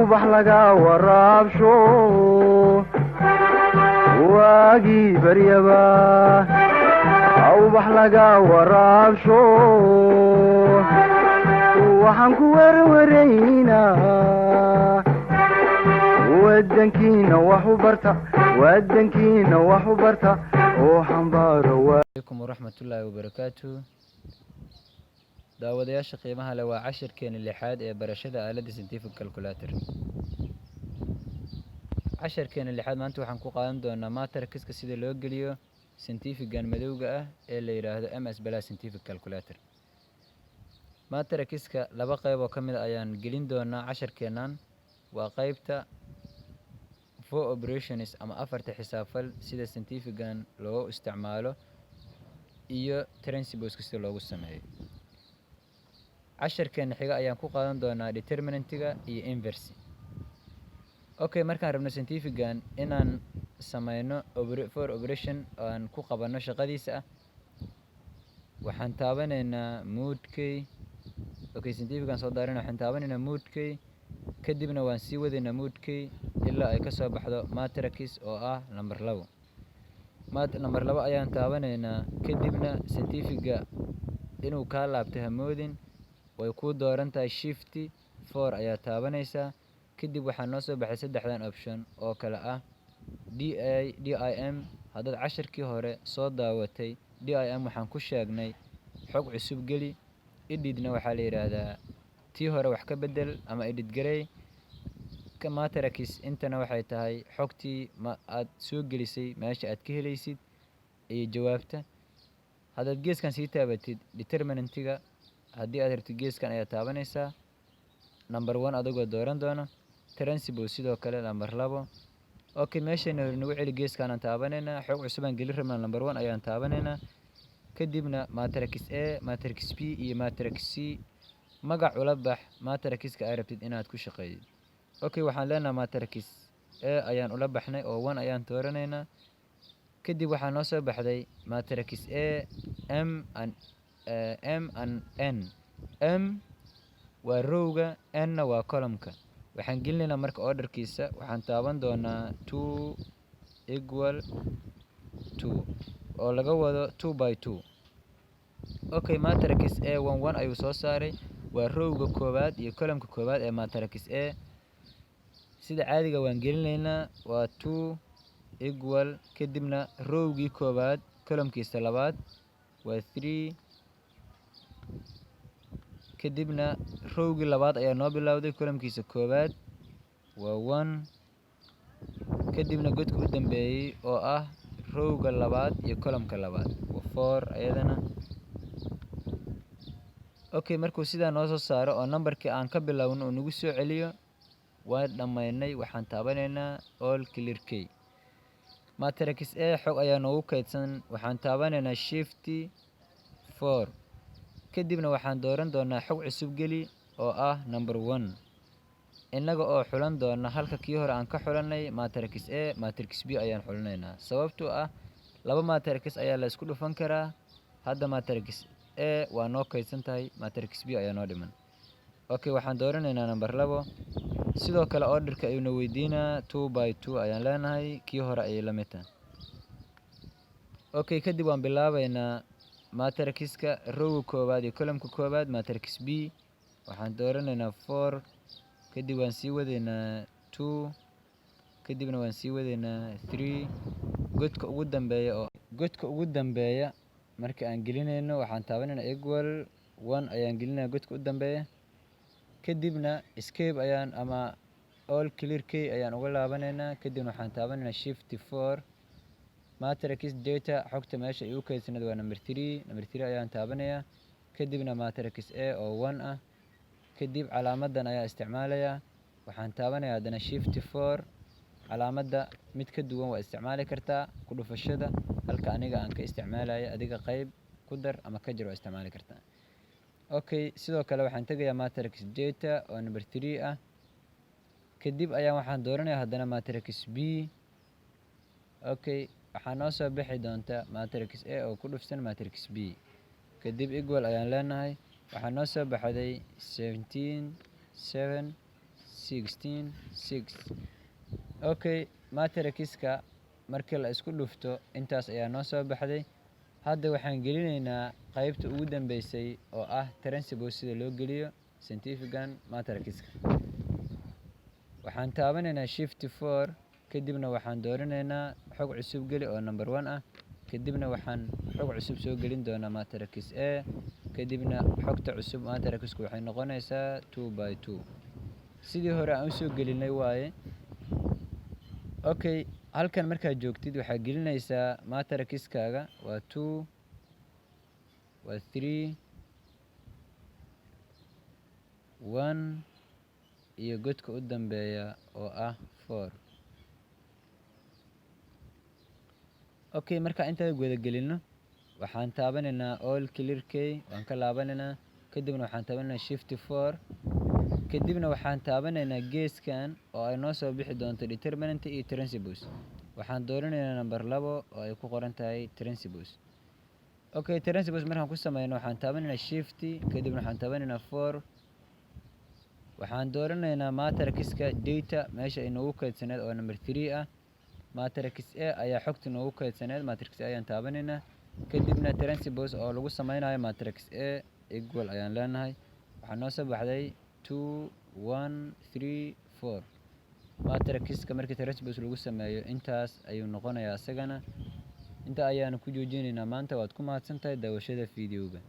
awbax laga waraabsho waagii baryaba awbax laga waraabsho waxaan ku werwaraynaa wadankiina wax u barta oo xambaaro عليكم ورحمة الله وبركاته daawadayaasha qiimaha leh waa cashirkeena lixaad ee barashada aaladda scientific calculator cashirkeena lixaad maanta waxaan ku qaadan doonaa matrixka sida loo geliyo scientific-gan madowga ah ee la yiraahdo ms plus scientific calculator matrixka laba qayb oo kamid ah ayaan gelin doonaa cashirkeenan waa qaybta for operations ama afarta xisaabfal sida scientific-gan loo isticmaalo iyo transiposka sida loogu sameeyo cashirkeena xiga ayaan ku qaadan doonaa determinantiga iyo inverse okay markaan rabno scientific-gan inaan sameyno for operation aan ku qabano shaqadiisa ah waxaan taabanaynaa mode-kay okay scientific-gan soo daarina waxaan taabanaynaa mode-kay kadibna waan sii wadaynaa mode-kay ilaa ay ka soo baxdo matrix oo ah number 2 number 2 ayaan taabanaynaa kadibna scientific-ga inuu ka laabto hamoodin way ku dooran tahay shift 4 ayaa taabanaysaa kadib waxaa noo soo baxay saddexdan option oo kala ah dim haddaad cashirkii hore soo daawatay dim waxaan ku sheegnay xog cusub geli editna waxaa la yiraahdaa tii hore wax ka bedel ama edit gareey ka matrix intana waxay tahay xogtii aad soo gelisay meesha aad ka helaysid iyo jawaabta haddaad geeskan sii taabatid determinantiga haddii aad rabtid geeskan ayaa taabanaysaa number 1 adigoo dooran doono transible sidoo kale number 2 okay meeshayna hore nagu celi geeskan aan taabanaynaa xog cusub aan gelin rabnaa number 1 ayaan taabanaynaa kadibna matrix A matrix B iyo matrix C magac ula bax matrixka aad rabtid inaad ku shaqeeyid okay waxaan leenahay matrix A ayaan ula baxnay oo 1 ayaan dooranaynaa kadib waxaa noo soo baxday matrix A M and N M waa rowga N waa column-ka waxaan gelinaynaa marka orderkiisa waxaan taaban doonaa 2 equal 2 oo laga wado 2 by 2 okay matrix A 1 ayuu soo saaray waa rowga koobaad iyo column-ka koobaad ee matrix A sida caadiga waan gelinaynaa waa 2 equal kadibna rowgii koobaad column-kiisa labaad waa 3 kadibna rowgii labaad ayaa noo bilowday column-kiisa koobaad waa 1 kadibna godka u dambeeyay oo ah rowga labaad iyo column-ka labaad waa 4 ayadana okay markuu sidaa noo soo saaro oo numberkii aan ka bilowno oo nagu soo celiyo waan dhammaynay waxaan taabanaynaa all clear key matrix A xog ayaa noogu kaydsan waxaan taabanaynaa shift 4 kadibna waxaan dooran doonaa xog cusub geli oo ah number 1 innaga oo xulan doona halka kii hore aan ka xulanay matrix A matrix B ayaan xulanaynaa sababtoo ah laba matrix ayaa la isku dhufan karaa hadda matrix A waa noo kaydsan tahay matrix B ayaa noo dhiman okay waxaan dooranaynaa number 2 sidoo kale orderka ayuuna weydiinaa 2 by 2 ayaan leenahay kii hore ayay la mid tahay okay kadib waan bilaabaynaa matrixka rowga koobaad iyo column-ka koobaad matrix B waxaan dooranaynaa 4 kadib waan sii wadaynaa 2 kadibna waan sii wadaynaa 3 godka ugu dambeeya marka aan gelinayno waxaan taabanaynaa equal 1 ayaan gelinayaa godka u dambeeya kadibna escape ayaan ama all clear key ayaan uga laabanaynaa kadibna waxaan taabanaynaa shift 4 matrix data xogta meesha ay u kaydsanad waa number 3 ayaan taabanayaa kadibna matrix A oo 1 ah kadib calaamadan ayaa isticmaalayaa waxaan taabanayaa haddana shift 4 calaamadda mid ka duwan waa isticmaali kartaa ku dhufashada halka aniga aan ka isticmaalayo adiga qayb ku dar ama ka jar waa isticmaali kartaa okay sidoo kale waxaan tegayaa matrix data oo number 3 ah kadib ayaan waxaan dooranayaa haddana matrix B okay waxaa noo soo bixi doonta matrix A oo ku dhufsan matrix B kadib equal ayaan leenahay waxaa noo soo baxday 17 7 6 16 6. Okay, matrixka markii la isku dhufto intaas ayaa noo soo baxday. Hadda waxaan gelinaynaa qaybta ugu dambeysay oo ah transpose sida loo geliyo scientifican matrixka. Waxaan taabanaynaa shift 4 kadibna waxaan dooranaynaa xog cusub geli oo number 1 ah. Kadibna waxaan xog cusub soo gelin doonaa matrix A. Kadibna xogta cusub matrixku waxay noqonaysaa 2 by 2 sidii hore aan u soo gelinay waaye. Okay, halkan markaad joogtid waxaad gelinaysaa matrixkaaga waa 2 waa 3 1 iyo godka u dambeeya oo ah 4. Okay, marka intaan wada gelino waxaan taabanaynaa all clear key, waan ka laabanaynaa. Kadibna waxaan taabanaynaa shift 4. Kadibna waxaan taabanaynaa geeskan oo ay noo soo bixi doonto determinant iyo transpose. Waxaan dooranaynaa number 2 oo ay ku qoran tahay transpose. Okay, transpose markaan ku sameyno waxaan taabanaynaa shift kadibna waxaan taabanaynaa 4. Waxaan dooranaynaa matrixka data meesha ay noogu kaydsaneed oo number 3 ah. Matrix A ayaa xogta noogu kaydsaneed, matrix A ayaan taabanaynaa. Kadibna transpose oo lagu sameynayo matrix A equal ayaan leenahay. Waxaa noo soo baxday 2 1 3 4. matrixka markii transpose lagu sameeyo intaas ayuu noqonayaa isagana. Inta ayaanu ku joojinaynaa maanta. Waad ku mahadsantahay daawashada fiidiyowga.